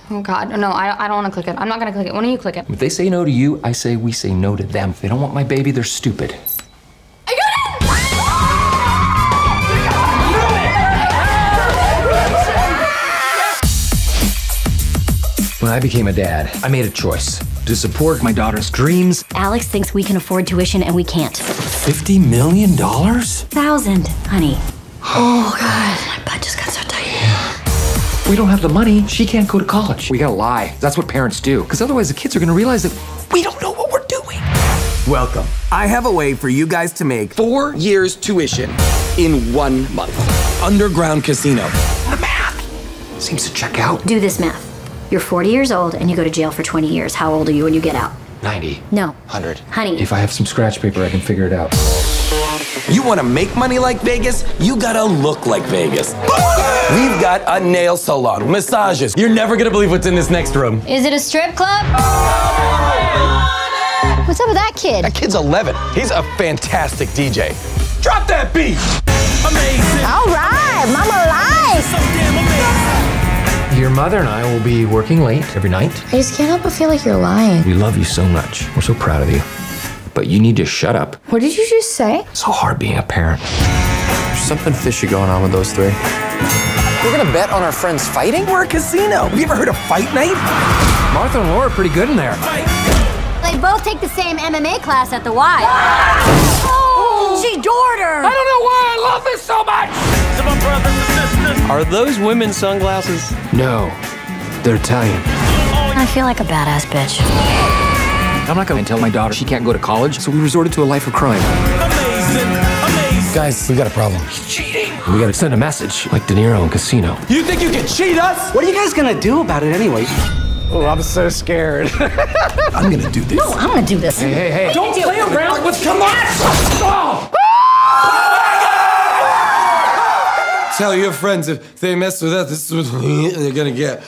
Oh, God. No, I don't want to click it. I'm not going to click it. When do you click it? If they say no to you, I say we say no to them. If they don't want my baby, they're stupid. I got it! When I became a dad, I made a choice to support my daughter's dreams. Alex thinks we can afford tuition and we can't. $50 million? 1,000, honey. Oh, God. My butt just got so tight. We don't have the money. She can't go to college. We gotta lie. That's what parents do. Because otherwise the kids are gonna realize that we don't know what we're doing. Welcome. I have a way for you guys to make 4 years tuition in 1 month. Underground casino. The math seems to check out. Do this math. You're 40 years old and you go to jail for 20 years. How old are you when you get out? 90. No. 100. Honey. If I have some scratch paper, I can figure it out. You want to make money like Vegas? You gotta look like Vegas. We've got a nail salon, massages. You're never gonna believe what's in this next room. Is it a strip club? What's up with that kid? That kid's 11. He's a fantastic DJ. Drop that beat! Amazing. All right, mama life. So damn amazing. Your mother and I will be working late every night. I just can't help but feel like you're lying. We love you so much. We're so proud of you. But you need to shut up. What did you just say? It's so hard being a parent. There's something fishy going on with those three. We're gonna bet on our friends fighting? We're a casino. Have you ever heard of Fight Night? Martha and Laura are pretty good in there. They both take the same MMA class at the Y. Oh, she adored her. I don't know why I love this so much! To my brothers and sisters. Are those women's sunglasses? No, they're Italian. I feel like a badass bitch. I'm not gonna tell my daughter she can't go to college, so we resorted to a life of crime. Amazing, amazing. Guys, we got a problem. He's cheating. We gotta send a message, like De Niro in Casino. You think you can cheat us? What are you guys gonna do about it anyway? Oh, I'm so scared. I'm gonna do this. No, I'm gonna do this. Hey, don't play around with come on! Oh! Tell your friends if they mess with us, this is what they're gonna get.